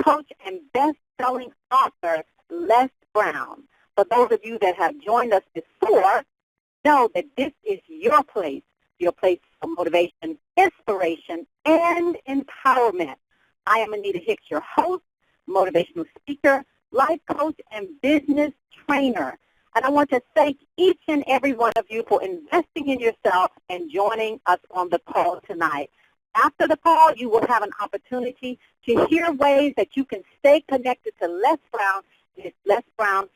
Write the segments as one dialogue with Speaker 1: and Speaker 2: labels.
Speaker 1: coach and best-selling author, Les Brown. For those of you that have joined us before, know that this is your place for motivation, inspiration, and empowerment. I am Anita Hicks, your host, motivational speaker, life coach, and business trainer. And I want to thank each and every one of you for investing in yourself and joining us on the call tonight. After the call, you will have an opportunity to hear ways that you can stay connected to Les Brown, his Les Brown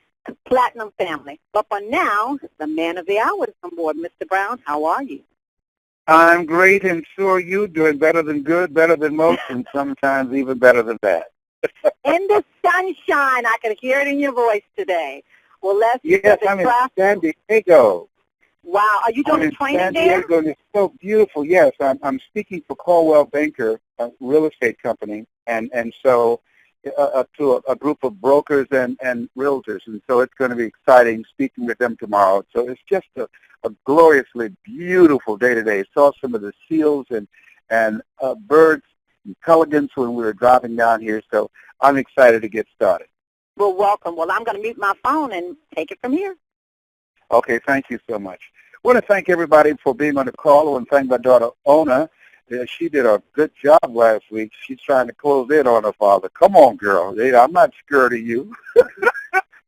Speaker 1: Platinum family. But for now, the man of the hour is on board. Mr. Brown, how are you?
Speaker 2: I'm great, and so are you. Doing better than good, better than most, and sometimes even better than bad.
Speaker 1: In the sunshine, I can hear it in your voice today. Well, Les,
Speaker 2: yes, I'm in San Diego.
Speaker 1: Wow, are you doing training there?
Speaker 2: San Diego, and it's so beautiful. Yes, I'm speaking for Coldwell Banker, a real estate company, and so to a group of brokers and realtors, and so it's going to be exciting speaking with them tomorrow. So it's just a gloriously beautiful day today. Saw some of the seals and birds and pelicans when we were driving down here, so I'm excited to get started.
Speaker 1: Well, welcome. Well, I'm going to mute my phone and take it from here.
Speaker 2: Okay, thank you so much. I want to thank everybody for being on the call. I want to thank my daughter, Ona. She did a good job last week. She's trying to close in on her father. Come on, girl. I'm not scared of you.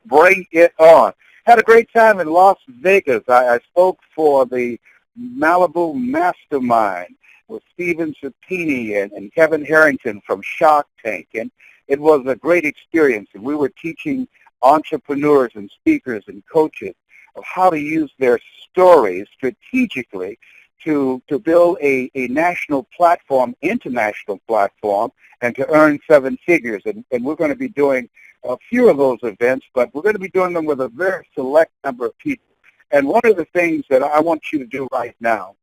Speaker 2: Bring it on. Had a great time in Las Vegas. I spoke for the Malibu Mastermind with Steven Supini and Kevin Harrington from Shark Tank. And it was a great experience. And we were teaching entrepreneurs and speakers and coaches of how to use their stories strategically to build a national platform, international platform, and to earn seven figures. And we're going to be doing a few of those events, but we're going to be doing them with a very select number of people. And one of the things that I want you to do right now,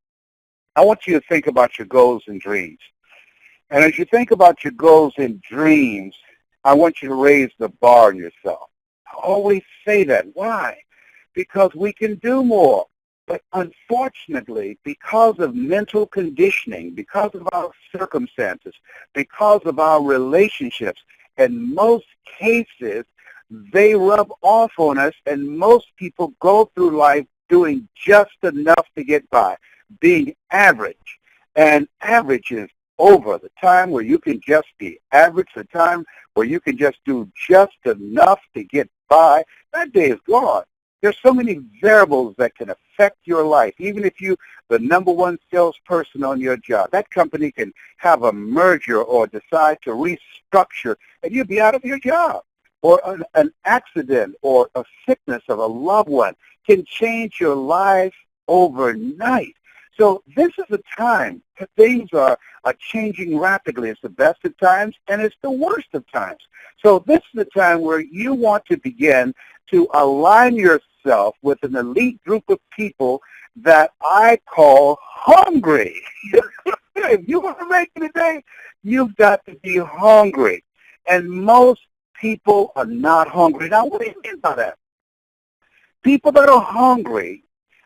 Speaker 2: I want you to think about your goals and dreams. And as you think about your goals and dreams, I want you to raise the bar on yourself. I always say that. Why? Because we can do more. But unfortunately, because of mental conditioning, because of our circumstances, because of our relationships, in most cases, they rub off on us, and most people go through life doing just enough to get by, being average. And average is over. The time where you can just be average, the time where you can just do just enough to get by, that day is gone. There's so many variables that can affect your life. Even if you're the number one salesperson on your job, that company can have a merger or decide to restructure, and you'll be out of your job. Or an accident or a sickness of a loved one can change your life overnight. So this is a time that things are changing rapidly. It's the best of times, and it's the worst of times. So this is the time where you want to begin to align yourself with an elite group of people that I call hungry. If you want to make it today, you've got to be hungry. And most people are not hungry. Now, what do you mean by that? People that are hungry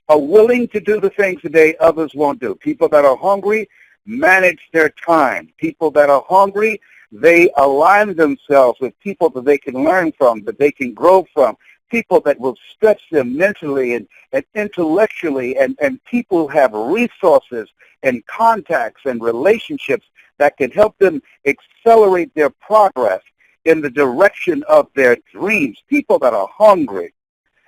Speaker 2: are willing to do the things today others won't do. People that are hungry manage their time. People that are hungry, they align themselves with people that they can learn from, that they can grow from, people that will stretch them mentally and intellectually, and people who have resources and contacts and relationships that can help them accelerate their progress in the direction of their dreams. People that are hungry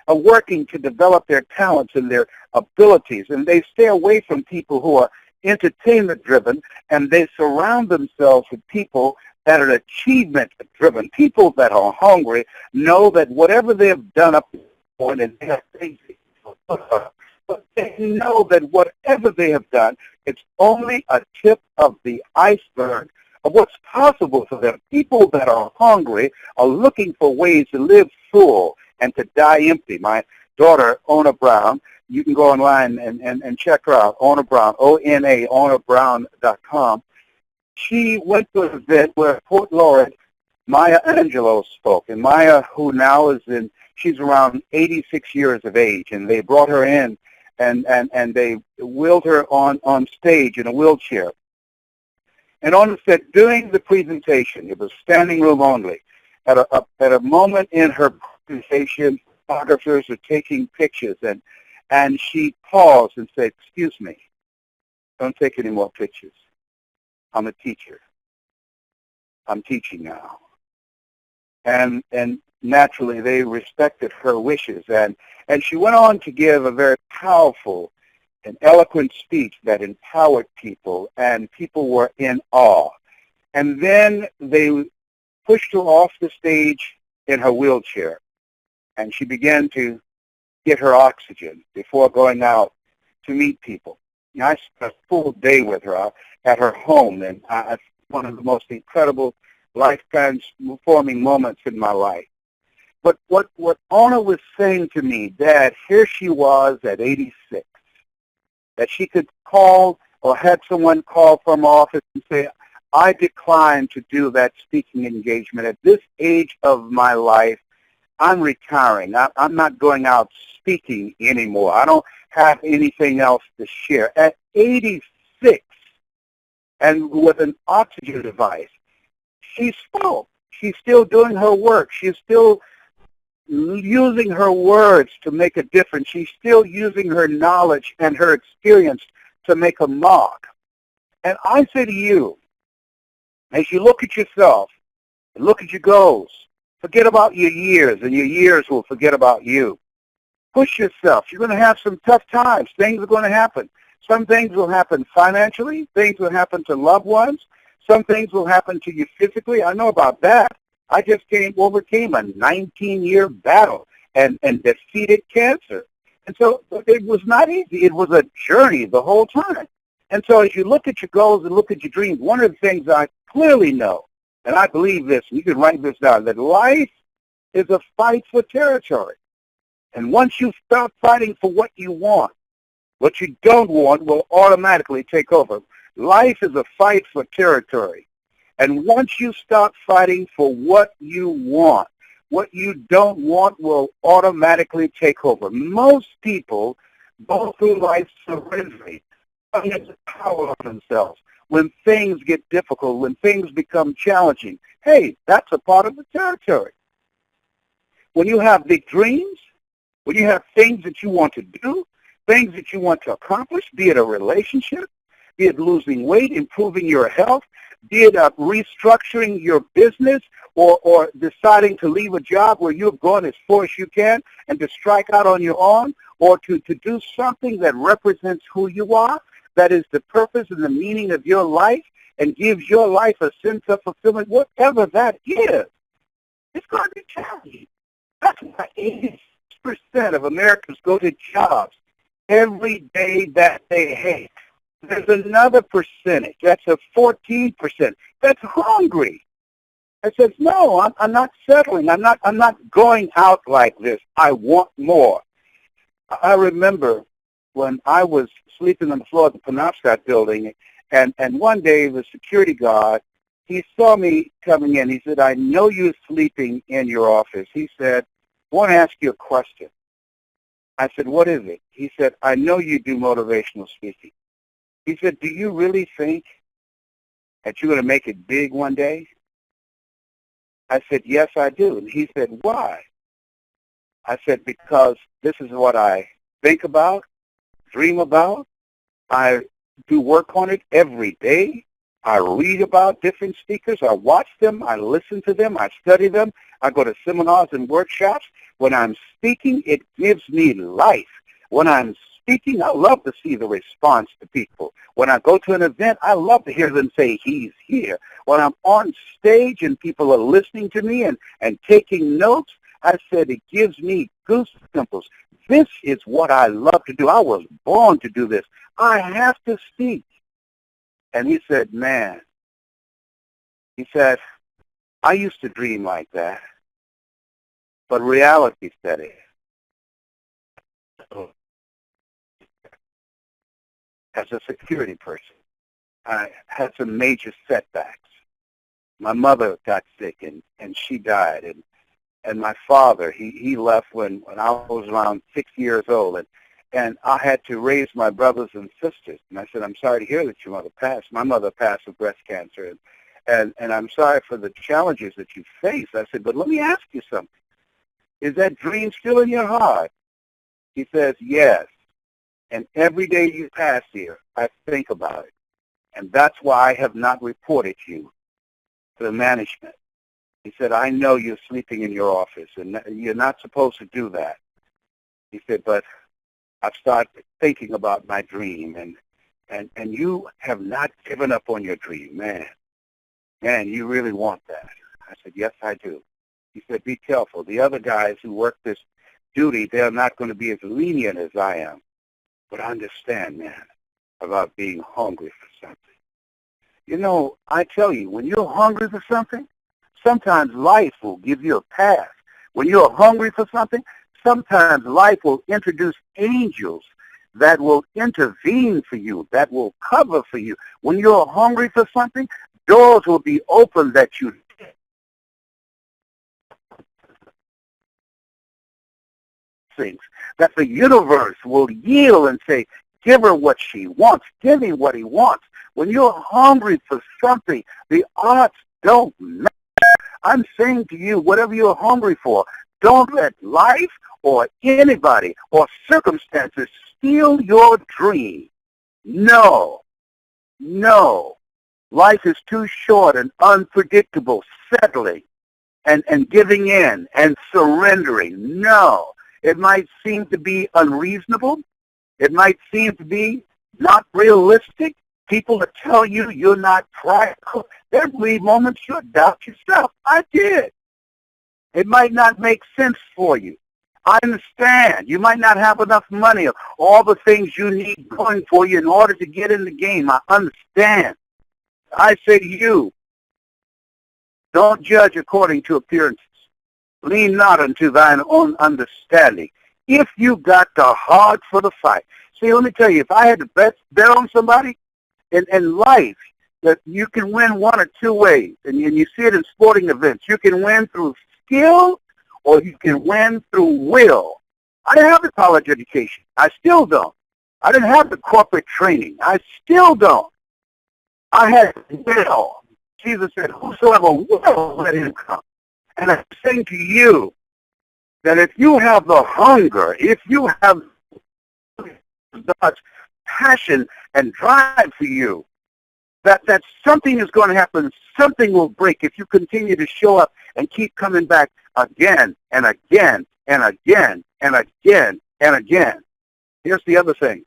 Speaker 2: are working to develop their talents and their abilities, and they stay away from people who are entertainment-driven, and they surround themselves with people that are achievement-driven. People that are hungry know that whatever they have done up to this point, and they have things, but they know that whatever they have done, it's only a tip of the iceberg of what's possible for them. People that are hungry are looking for ways to live full and to die empty. My daughter, Ona Brown, you can go online and check her out, Ona Brown, O-N-A, OnaBrown.com. She went to an event where Fort Lauderdale, Maya Angelou spoke. And Maya, who now she's around 86 years of age, and they brought her in and they wheeled her on stage in a wheelchair. And Ona said during the presentation, it was standing room only, at a moment in her presentation, photographers are taking pictures, and she paused and said, "Excuse me, don't take any more pictures. I'm a teacher. I'm teaching now." And naturally, they respected her wishes. And she went on to give a very powerful and eloquent speech that empowered people, and people were in awe. And then they pushed her off the stage in her wheelchair, and she began to get her oxygen before going out to meet people. Now, I spent a full day with her at her home, and it's one of the most incredible life-transforming moments in my life. But what Ona was saying to me, Dad, here she was at 86, that she could call or had someone call from her office and say, "I decline to do that speaking engagement. At this age of my life, I'm retiring. I'm not going out speaking anymore. I don't have anything else to share." At 86, and with an oxygen device, she spoke. She's still doing her work. She's still using her words to make a difference. She's still using her knowledge and her experience to make a mark. And I say to you, as you look at yourself and look at your goals, forget about your years, and your years will forget about you. Push yourself. You're going to have some tough times. Things are going to happen. Some things will happen financially. Things will happen to loved ones. Some things will happen to you physically. I know about that. I just overcame a 19-year battle and defeated cancer. And so it was not easy. It was a journey the whole time. And so as you look at your goals and look at your dreams, one of the things I clearly know, and I believe this, and you can write this down, that life is a fight for territory. And once you start fighting for what you want, what you don't want will automatically take over. Life is a fight for territory. And once you start fighting for what you want, what you don't want will automatically take over. Most people go through life surrendering, having the power of themselves. When things get difficult, when things become challenging, hey, that's a part of the territory. When you have big dreams, when you have things that you want to do, things that you want to accomplish, be it a relationship, be it losing weight, improving your health, be it restructuring your business, or deciding to leave a job where you've gone as far as you can and to strike out on your own, or to do something that represents who you are, that is the purpose and the meaning of your life and gives your life a sense of fulfillment, whatever that is, it's going to be challenging. That's why 80% of Americans go to jobs every day that they hate. There's another percentage, that's a 14%, that's hungry. I said, no, I'm not settling. I'm not going out like this. I want more. I remember when I was sleeping on the floor of the Penobscot building, and one day the security guard, he saw me coming in. He said, "I know you're sleeping in your office." He said, "I want to ask you a question." I said, "What is it?" He said, "I know you do motivational speaking." He said, "Do you really think that you're going to make it big one day?" I said, "Yes, I do." And he said, "Why?" I said, "Because this is what I think about, dream about. I do work on it every day. I read about different speakers. I watch them. I listen to them. I study them. I go to seminars and workshops. When I'm speaking, it gives me life. When I'm speaking, I love to see the response to people. When I go to an event, I love to hear them say, 'He's here.' When I'm on stage and people are listening to me and taking notes, I said it gives me goosebumps. This is what I love to do. I was born to do this. I have to speak." And he said, "Man," he said, "I used to dream like that, but reality set in." As a security person, I had some major setbacks. My mother got sick and she died, and my father, he left when I was around 6 years old, and I had to raise my brothers and sisters. And I said, I'm sorry to hear that your mother passed. My mother passed of breast cancer, and I'm sorry for the challenges that you face. I said, but let me ask you something. Is that dream still in your heart? He says, yes. And every day you pass here, I think about it. And that's why I have not reported you to the management. He said, I know you're sleeping in your office, and you're not supposed to do that. He said, but I've started thinking about my dream, and you have not given up on your dream, man. Man, you really want that. I said, yes, I do. He said, be careful. The other guys who work this duty, they're not going to be as lenient as I am. But I understand, man, about being hungry for something. You know, I tell you, when you're hungry for something, sometimes life will give you a pass. When you're hungry for something, sometimes life will introduce angels that will intervene for you, that will cover for you. When you're hungry for something, doors will be open that you things, that the universe will yield and say, give her what she wants, give him what he wants. When you're hungry for something, the odds don't matter. I'm saying to you, whatever you're hungry for, don't let life or anybody or circumstances steal your dream. No. No. Life is too short and unpredictable, settling and giving in and surrendering. No. It might seem to be unreasonable. It might seem to be not realistic. People that tell you you're not practical, there will be moments you'll doubt yourself. I did. It might not make sense for you. I understand. You might not have enough money or all the things you need going for you in order to get in the game. I understand. I say to you, don't judge according to appearances. Lean not unto thine own understanding. If you got the heart for the fight. See, let me tell you, if I had to bet on somebody in life, that you can win one or two ways, and you see it in sporting events. You can win through skill, or you can win through will. I didn't have the college education. I still don't. I didn't have the corporate training. I still don't. I had will. Jesus said, whosoever will, let him come. And I'm saying to you that if you have the hunger, if you have God's passion and drive for you, that something is going to happen, something will break if you continue to show up and keep coming back again and again and again and again and again. Here's the other thing.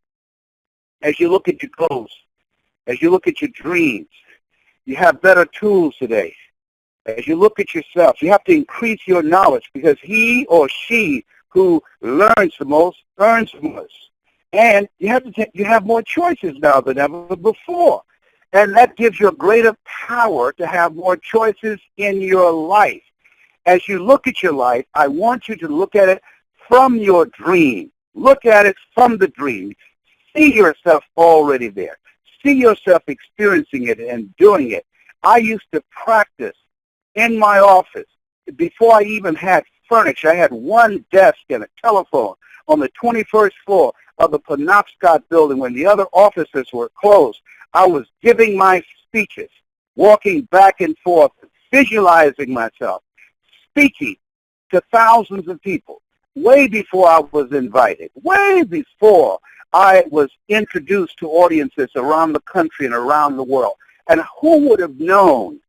Speaker 2: As you look at your goals, as you look at your dreams, you have better tools today. As you look at yourself, you have to increase your knowledge, because he or she who learns the most earns the most. And you have more choices now than ever before. And that gives you a greater power to have more choices in your life. As you look at your life, I want you to look at it from your dream. Look at it from the dream. See yourself already there. See yourself experiencing it and doing it. I used to practice in my office. Before I even had furniture, I had one desk and a telephone on the 21st floor of the Penobscot building when the other offices were closed. I was giving my speeches, walking back and forth, visualizing myself, speaking to thousands of people, way before I was invited, way before I was introduced to audiences around the country and around the world. And who would have known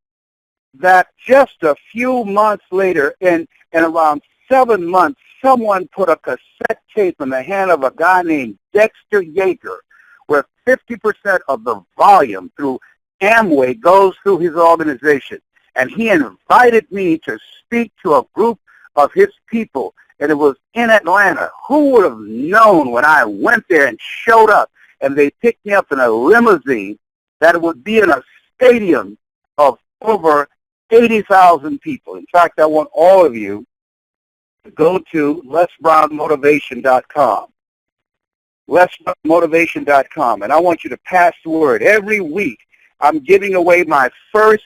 Speaker 2: that just a few months later, in around 7 months, someone put a cassette tape in the hand of a guy named Dexter Yeager, where 50% of the volume through Amway goes through his organization. And he invited me to speak to a group of his people, and it was in Atlanta. Who would have known when I went there and showed up, and they picked me up in a limousine, that it would be in a stadium of over 80,000 people. In fact, I want all of you to go to lesbrownmotivation.com. lesbrownmotivation.com. And I want you to pass the word. Every week, I'm giving away my first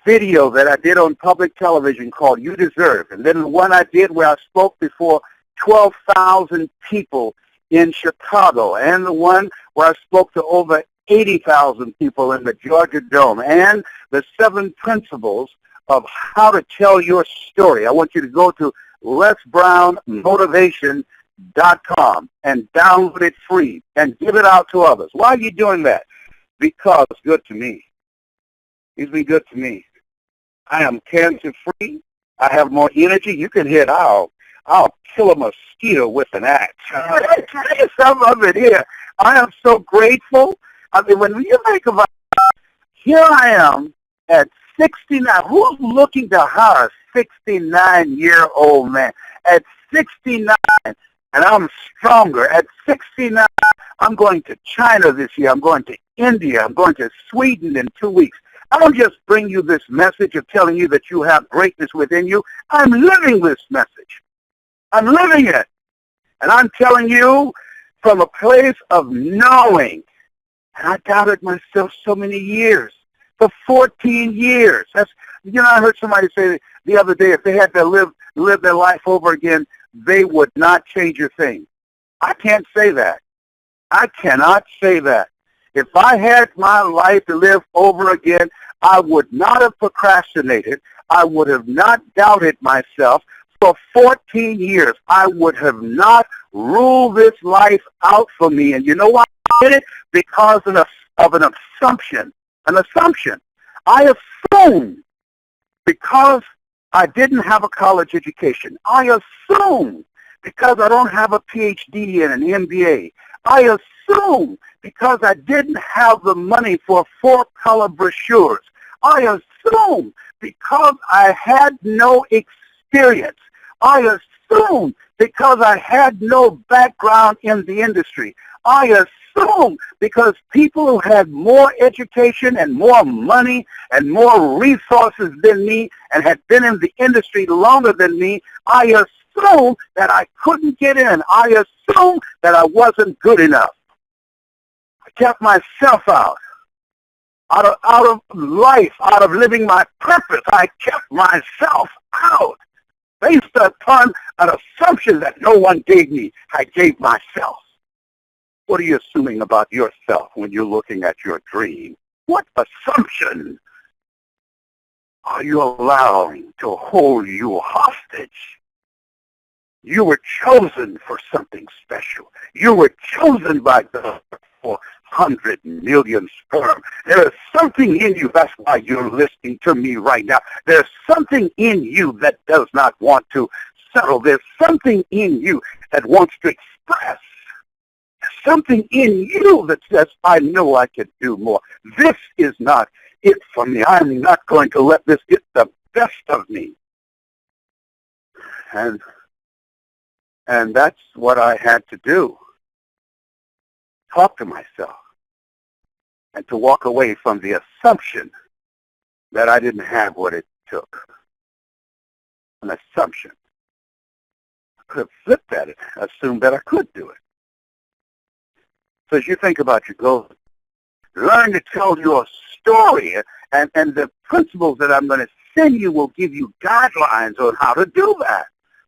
Speaker 2: video that I did on public television called You Deserve. And then the one I did where I spoke before 12,000 people in Chicago, and the one where I spoke to over 80,000 people in the Georgia Dome, and the 7 principles of how to tell your story. I want you to go to lesbrownmotivation.com and download it free and give it out to others. Why are you doing that? Because it's good to me. He's been good to me. I am cancer-free. I have more energy. You can hit I'll kill a mosquito with an axe. I tell you some of it here. I am so grateful. I mean, when you think about it, here I am at 69. Who's looking to hire a 69-year-old man? At 69, and I'm stronger. At 69, I'm going to China this year. I'm going to India. I'm going to Sweden in 2 weeks. I don't just bring you this message of telling you that you have greatness within you. I'm living this message. I'm living it. And I'm telling you from a place of knowing. And I doubted myself so many years. For 14 years. That's, I heard somebody say the other day, if they had to live their life over again, they would not change a thing. I can't say that. I cannot say that. If I had my life to live over again, I would not have procrastinated. I would have not doubted myself. For 14 years, I would have not ruled this life out for me. And you know why I did it? Because of an assumption. An assumption. I assumed because I didn't have a college education. I assumed because I don't have a PhD and an MBA. I assumed because I didn't have the money for 4-color brochures. I assumed because I had no experience. I assumed because I had no background in the industry. I assumed because people who had more education and more money and more resources than me and had been in the industry longer than me, I assumed that I couldn't get in. I assumed that I wasn't good enough. I kept myself out of life, out of living my purpose. I kept myself out based upon an assumption that no one gave me. I gave myself. What are you assuming about yourself when you're looking at your dream? What assumption are you allowing to hold you hostage? You were chosen for something special. You were chosen by God for 100 million sperm. There is something in you. That's why you're listening to me right now. There's something in you that does not want to settle. There's something in you that wants to express. Something in you that says, I know I can do more. This is not it for me. I'm not going to let this get the best of me. And that's what I had to do. Talk to myself. And to walk away from the assumption that I didn't have what it took. An assumption. I could have flipped at it, assumed that I could do it. So as you think about your goals, learn to tell your story, and the principles that I'm going to send you will give you guidelines on how to do that.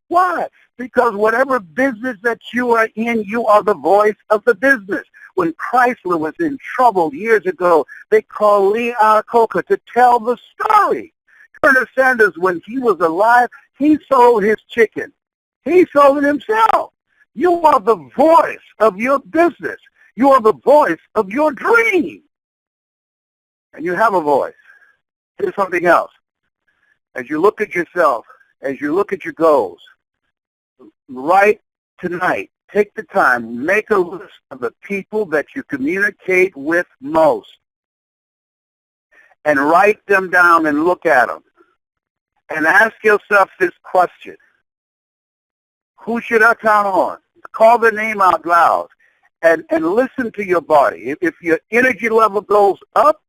Speaker 2: Why? Because whatever business that you are in, you are the voice of the business. When Chrysler was in trouble years ago, they called Lee Iacocca to tell the story. Colonel Sanders, when he was alive, he sold his chicken. He sold it himself. You are the voice of your business. You are the voice of your dream. And you have a voice. Here's something else. As you look at yourself, as you look at your goals, write tonight, take the time, make a list of the people that you communicate with most. And write them down and look at them. And ask yourself this question. Who should I count on? Call the name out loud. And listen to your body. If your energy level goes up,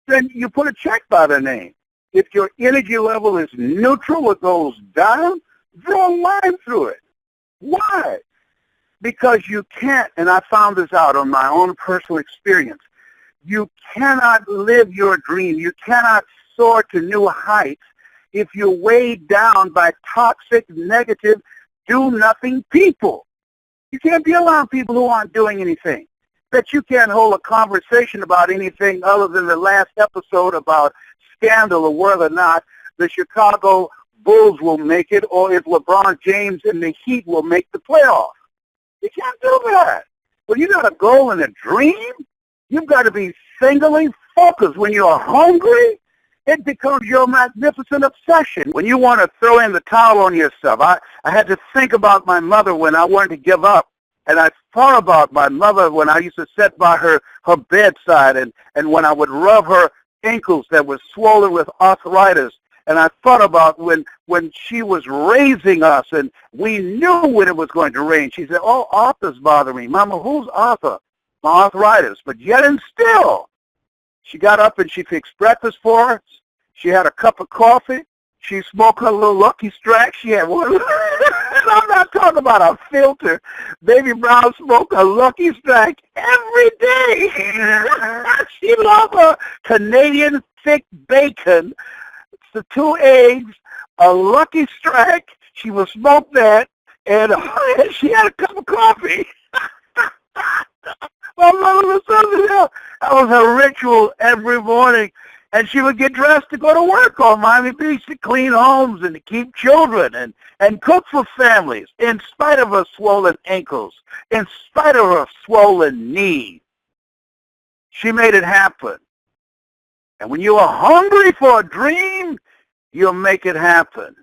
Speaker 2: then you put a check by the name. If your energy level is neutral or goes down, draw a line through it. Why? Because you can't, and I found this out on my own personal experience, you cannot live your dream. You cannot soar to new heights if you're weighed down by toxic, negative, do-nothing people. You can't be around people who aren't doing anything. Bet you can't hold a conversation about anything other than the last episode about scandal or whether or not the Chicago Bulls will make it or if LeBron James and the Heat will make the playoffs. You can't do that. When you got a goal and a dream, you've got to be singularly focused. When you're hungry, it becomes your magnificent obsession. When you want to throw in the towel on yourself, I had to think about my mother when I wanted to give up. And I thought about my mother when I used to sit by her bedside and when I would rub her ankles that were swollen with arthritis. And I thought about when she was raising us and we knew when it was going to rain. She said, "Oh, Arthur's bothering me." "Mama, who's Arthur?" "My arthritis." But yet and still, she got up and she fixed breakfast for us. She had a cup of coffee. She smoked her little Lucky Strike. She had one. And I'm not talking about a filter. Baby Brown smoked a Lucky Strike every day. She loved her Canadian thick bacon, the 2 eggs, a Lucky Strike. She would smoke that, and she had a cup of coffee. My mother was something else. That was her ritual every morning. And she would get dressed to go to work on Miami Beach to clean homes and to keep children and cook for families in spite of her swollen ankles, in spite of her swollen knees. She made it happen. And when you are hungry for a dream, you'll make it happen.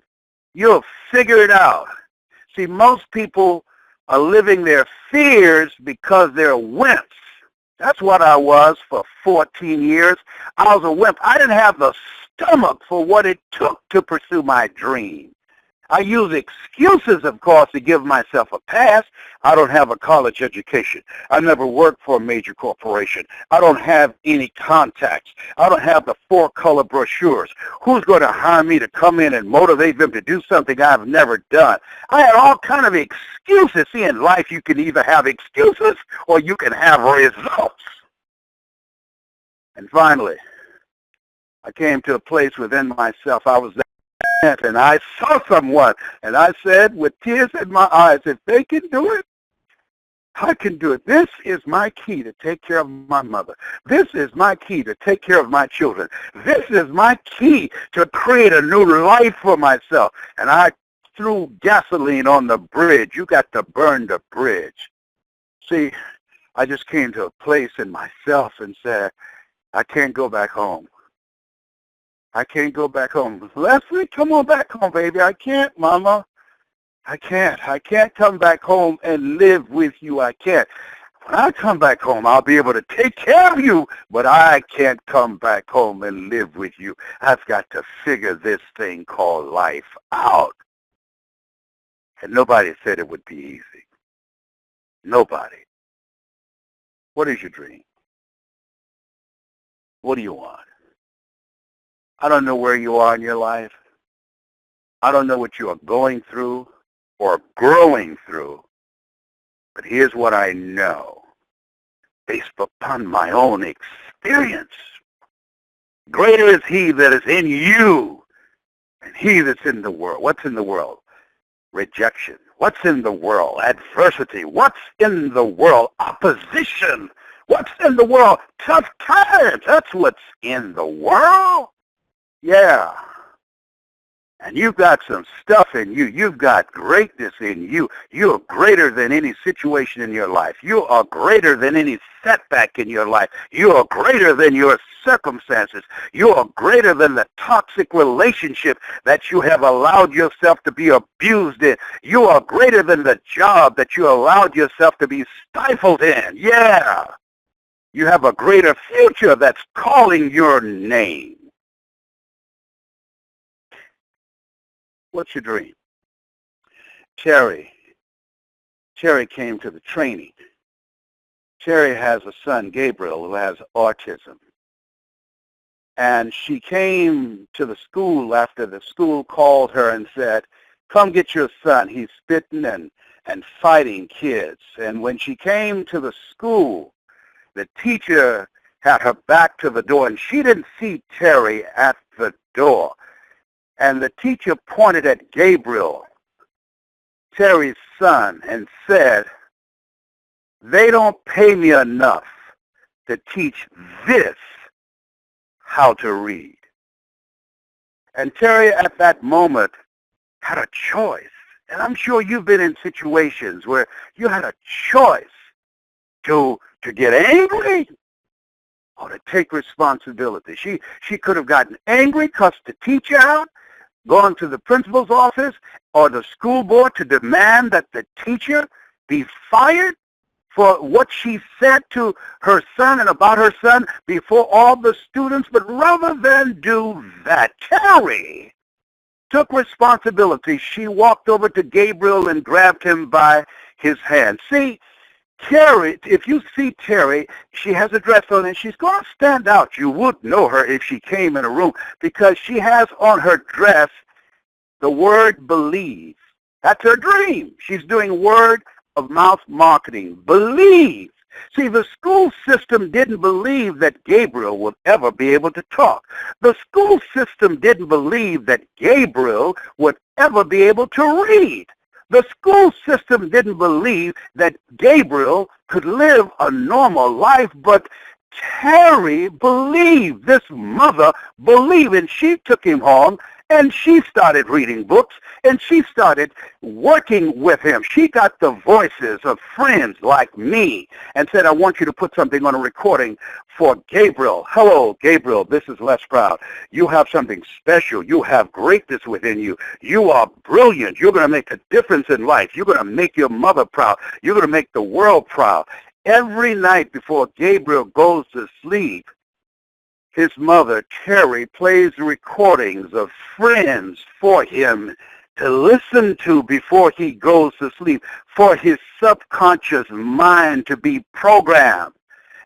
Speaker 2: You'll figure it out. See, most people are living their fears because they're wimps. That's what I was for 14 years. I was a wimp. I didn't have the stomach for what it took to pursue my dream. I use excuses, of course, to give myself a pass. I don't have a college education. I never worked for a major corporation. I don't have any contacts. I don't have the 4-color brochures. Who's going to hire me to come in and motivate them to do something I've never done? I had all kind of excuses. See, in life, you can either have excuses or you can have results. And finally, I came to a place within myself. I was and I saw someone, and I said with tears in my eyes, if they can do it, I can do it. This is my key to take care of my mother. This is my key to take care of my children. This is my key to create a new life for myself. And I threw gasoline on the bridge. You got to burn the bridge. See, I just came to a place in myself and said, I can't go back home. I can't go back home. Leslie, come on back home, baby. I can't, Mama. I can't. I can't come back home and live with you. I can't. When I come back home, I'll be able to take care of you, but I can't come back home and live with you. I've got to figure this thing called life out. And nobody said it would be easy. Nobody. What is your dream? What do you want? I don't know where you are in your life. I don't know what you are going through or growing through. But here's what I know, based upon my own experience. Greater is he that is in you than he that's in the world. What's in the world? Rejection. What's in the world? Adversity. What's in the world? Opposition. What's in the world? Tough times. That's what's in the world. Yeah. And you've got some stuff in you. You've got greatness in you. You're greater than any situation in your life. You are greater than any setback in your life. You are greater than your circumstances. You are greater than the toxic relationship that you have allowed yourself to be abused in. You are greater than the job that you allowed yourself to be stifled in. Yeah. You have a greater future that's calling your name. What's your dream? Terry came to the training. Terry has a son, Gabriel, who has autism. And she came to the school after the school called her and said, come get your son. He's spitting and fighting kids. And when she came to the school, the teacher had her back to the door, and she didn't see Terry at the door. And the teacher pointed at Gabriel, Terry's son, and said, They don't pay me enough to teach this how to read. And Terry, at that moment, had a choice. And I'm sure you've been in situations where you had a choice to get angry or to take responsibility. She could have gotten angry, cussed the teacher out, gone to the principal's office or the school board to demand that the teacher be fired for what she said to her son and about her son before all the students. But rather than do that, Terry took responsibility. She walked over to Gabriel and grabbed him by his hand. See, Terry, if you see Terry, she has a dress on and she's going to stand out. You would know her if she came in a room because she has on her dress the word believe. That's her dream. She's doing word of mouth marketing. Believe. See, the school system didn't believe that Gabriel would ever be able to talk. The school system didn't believe that Gabriel would ever be able to read. The school system didn't believe that Gabriel could live a normal life, but Terry believed. This mother believed, and she took him home, and she started reading books, and she started working with him. She got the voices of friends like me and said, I want you to put something on a recording for Gabriel. Hello, Gabriel, this is Les Proud. You have something special. You have greatness within you. You are brilliant. You're going to make a difference in life. You're going to make your mother proud. You're going to make the world proud. Every night before Gabriel goes to sleep, his mother, Terry, plays recordings of friends for him to listen to before he goes to sleep, for his subconscious mind to be programmed.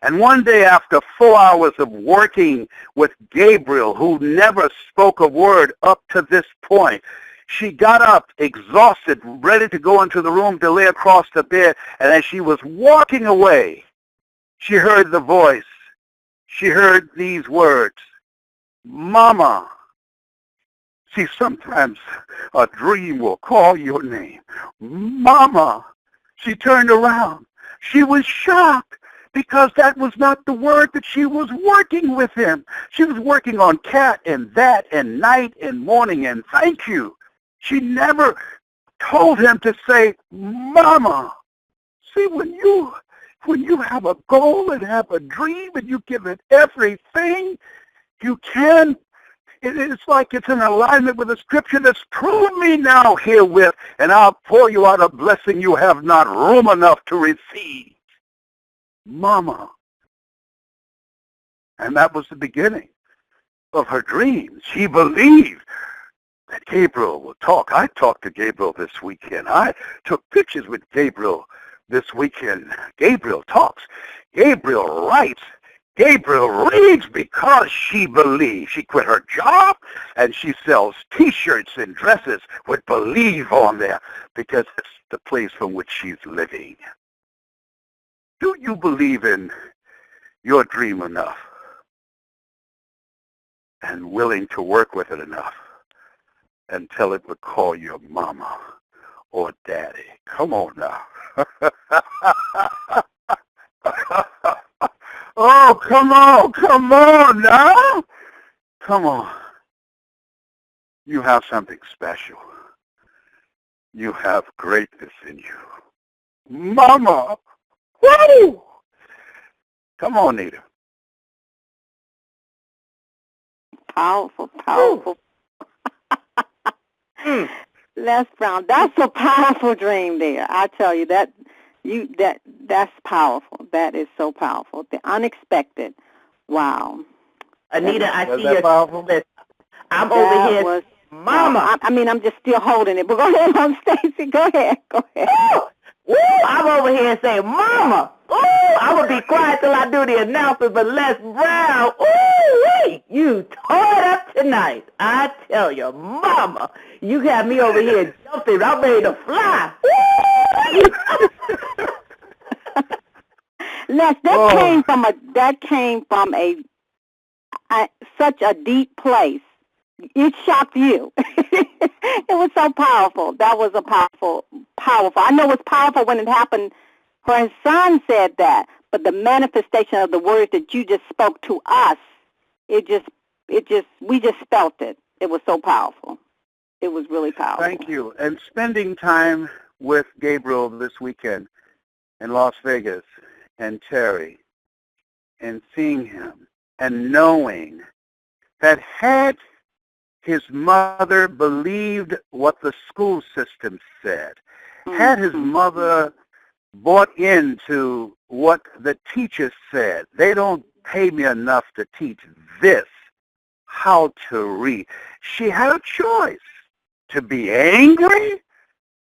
Speaker 2: And one day after 4 hours of working with Gabriel, who never spoke a word up to this point, she got up, exhausted, ready to go into the room to lay across the bed, and as she was walking away, she heard the voice. She heard these words, Mama. See, sometimes a dream will call your name. Mama. She turned around. She was shocked because that was not the word that she was working with him. She was working on cat and that and night and morning and thank you. She never told him to say, Mama. See, when you have a goal and have a dream and you give it everything you can, it's like it's in alignment with the scripture that's prove me now herewith, and I'll pour you out a blessing you have not room enough to receive. Mama. And that was the beginning of her dreams. She believed that Gabriel would talk. I talked to Gabriel this weekend. I took pictures with Gabriel this weekend. Gabriel talks. Gabriel writes. Gabriel reads because she believes. She quit her job and she sells T-shirts and dresses with believe on there because it's the place from which she's living. Do you believe in your dream enough and willing to work with it enough until it would call your mama or daddy? Come on now. Oh, come on now. Come on. You have something special. You have greatness in you. Mama. Woo! Come on, Nita.
Speaker 1: Powerful. Les Brown, that's a powerful dream there. I tell you, that's powerful. That is so powerful. The unexpected. Wow.
Speaker 3: Anita, I see your
Speaker 2: powerful?
Speaker 3: I'm over here. Mama.
Speaker 1: I'm just still holding it. But go ahead, Stacey. Go ahead.
Speaker 3: Woo, I'm over here saying, Mama. Ooh, I'm going to be quiet till I do the announcement, but Les Brown, ooh, wait, you tore it up tonight. I tell you, Mama, you got me over here jumping. I'm ready to fly.
Speaker 1: Les, that came from such a deep place. It shocked you. It was so powerful. That was a powerful. I know it's powerful when it happened Her son said that, but the manifestation of the words that you just spoke to us, we just felt it. It was so powerful. It was really powerful.
Speaker 2: Thank you. And spending time with Gabriel this weekend in Las Vegas and Terry and seeing him and knowing that had his mother believed what the school system said, had his mother bought into what the teachers said, they don't pay me enough to teach this, how to read. She had a choice to be angry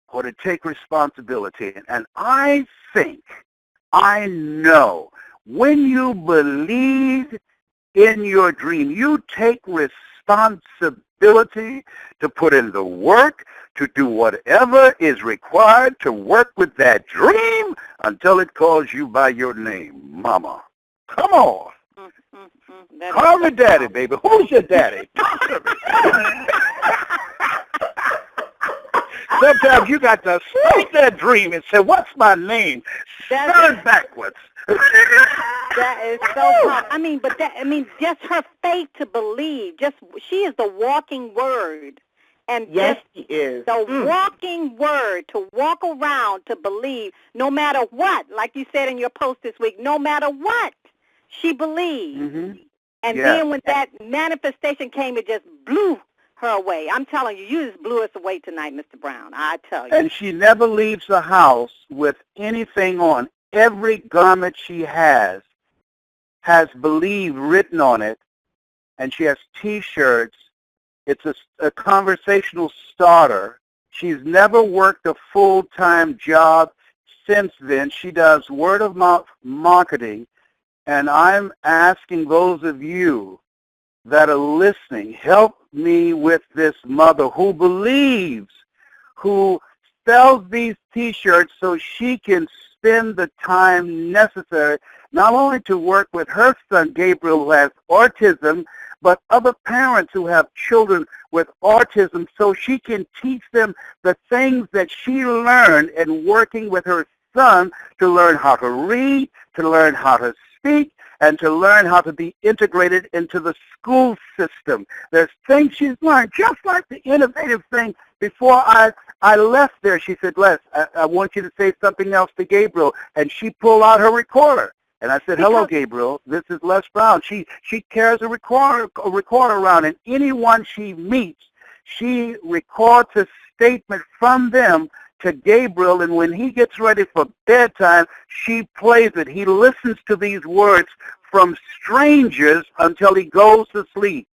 Speaker 2: or to take responsibility. And I know, when you believe in your dream, you take responsibility to put in the work, to do whatever is required to work with that dream until it calls you by your name, Mama. Come on. Call me daddy, baby. Who's your daddy? Talk to me. Sometimes you got to stop that dream and say, what's my name? Spell it backwards.
Speaker 1: That is so powerful. Just her faith to believe. She is the walking word. And
Speaker 3: yes, she is.
Speaker 1: The walking word, to walk around, to believe, no matter what, like you said in your post this week, no matter what, she believed.
Speaker 2: Mm-hmm.
Speaker 1: And then when that manifestation came, it just blew her away. I'm telling you, you just blew us away tonight, Mr. Brown. I tell you.
Speaker 2: And she never leaves the house with anything on. Every garment she has believe written on it, and she has T-shirts. It's a conversational starter. She's never worked a full-time job since then. She does word-of-mouth marketing, and I'm asking those of you that are listening, help me with this mother who believes, who sells these T-shirts so she can spend the time necessary not only to work with her son Gabriel who has autism, but other parents who have children with autism so she can teach them the things that she learned in working with her son to learn how to read, to learn how to speak, and to learn how to be integrated into the school system. There's things she's learned, just like the innovative thing. Before I left there, she said, Les, I want you to say something else to Gabriel. And she pulled out her recorder. And I said, hello, Gabriel, this is Les Brown. She carries a recorder around, and anyone she meets, she records a statement from them to Gabriel, and when he gets ready for bedtime, she plays it. He listens to these words from strangers until he goes to sleep.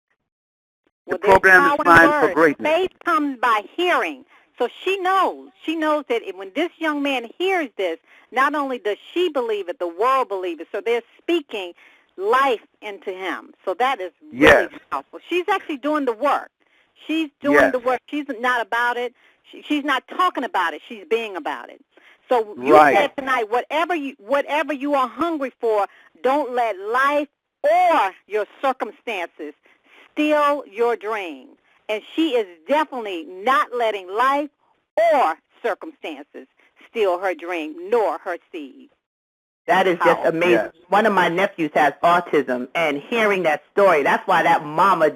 Speaker 2: The program is Designed for Greatness.
Speaker 1: Faith comes by hearing. So she knows that when this young man hears this, not only does she believe it, the world believes it. So they're speaking life into him. So that is really powerful. She's actually doing the work. She's doing the work. She's not about it. She's not talking about it. She's being about it. So you said tonight, whatever you are hungry for, don't let life or your circumstances steal your dream. And she is definitely not letting life or circumstances steal her dream nor her seed.
Speaker 3: That is just amazing. Yes. One of my nephews has autism, and hearing that story, that's why that mama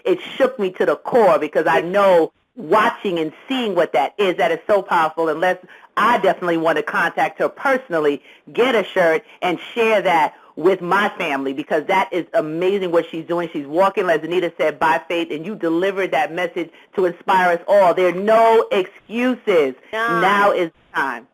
Speaker 3: it shook me to the core, because I know watching and seeing what that is so powerful. Unless I definitely want to contact her personally, get a shirt, and share that with my family, because that is amazing what she's doing. She's walking, as Anita said, by faith, and you delivered that message to inspire us all. There are no excuses. Now is the time.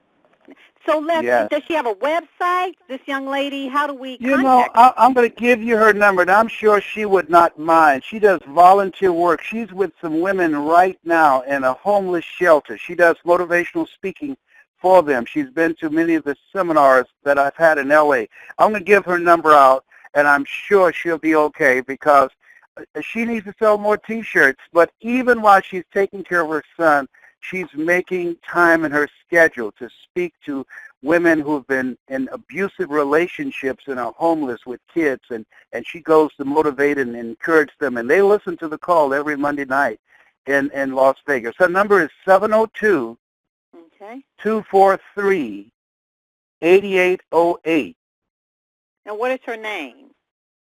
Speaker 1: So does she have a website, this young lady? How do we contact
Speaker 2: her? I'm going to give you her number, and I'm sure she would not mind. She does volunteer work. She's with some women right now in a homeless shelter. She does motivational speaking for them. She's been to many of the seminars that I've had in L.A. I'm going to give her number out, and I'm sure she'll be okay, because she needs to sell more T-shirts. But even while she's taking care of her son, she's making time in her schedule to speak to women who've been in abusive relationships and are homeless with kids, and she goes to motivate and encourage them. And they listen to the call every Monday night in Las Vegas. Her number is 702 243 8808.
Speaker 1: And what is her name?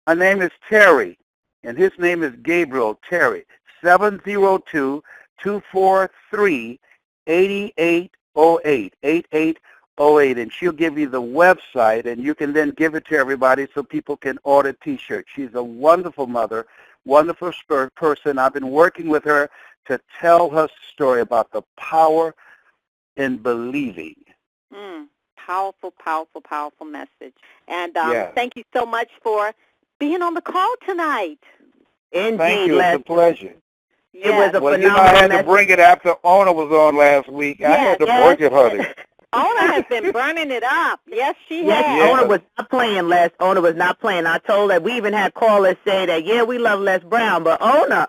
Speaker 2: Her name is Terry, and his name is Gabriel Terry. 702-243-8808, 8808, and she'll give you the website, and you can then give it to everybody so people can order T-shirts. She's a wonderful mother, wonderful person. I've been working with her to tell her story about the power in believing.
Speaker 1: Powerful, powerful, powerful message. And
Speaker 2: Yes.
Speaker 1: Thank you so much for being on the call tonight.
Speaker 3: Indeed,
Speaker 2: Thank you. It's a pleasure.
Speaker 3: It was a
Speaker 2: Well,
Speaker 3: phenomenal
Speaker 2: I had
Speaker 3: message.
Speaker 2: to bring it after Ona was on last week. I had to bring it, honey.
Speaker 1: Ona has been burning it up. Yes, she
Speaker 3: Yes,
Speaker 1: has.
Speaker 3: Ona was not playing, Les. Ona was not playing. I told her, we even had callers say that, yeah, we love Les Brown, but Ona.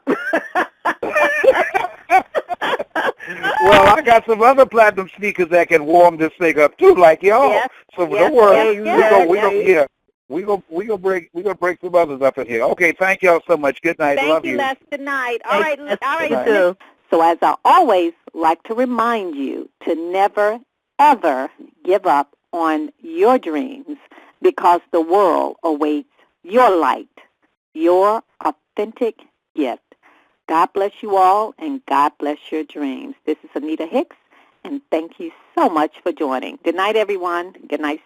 Speaker 2: Well, I got some other platinum sneakers that can warm this thing up too, like y'all.
Speaker 1: Yes,
Speaker 2: So
Speaker 1: yes,
Speaker 2: don't worry.
Speaker 1: yes,
Speaker 2: We gonna break some others up in here. Okay, thank y'all so much. Good night.
Speaker 1: Thank
Speaker 2: Love
Speaker 1: you,
Speaker 2: you.
Speaker 1: Les. Good night. All right.
Speaker 3: You too.
Speaker 1: So as I always like to remind you to never, ever give up on your dreams, because the world awaits your light, your authentic gift. God bless you all, and God bless your dreams. This is Anita Hicks, and thank you so much for joining. Good night, everyone. Good night.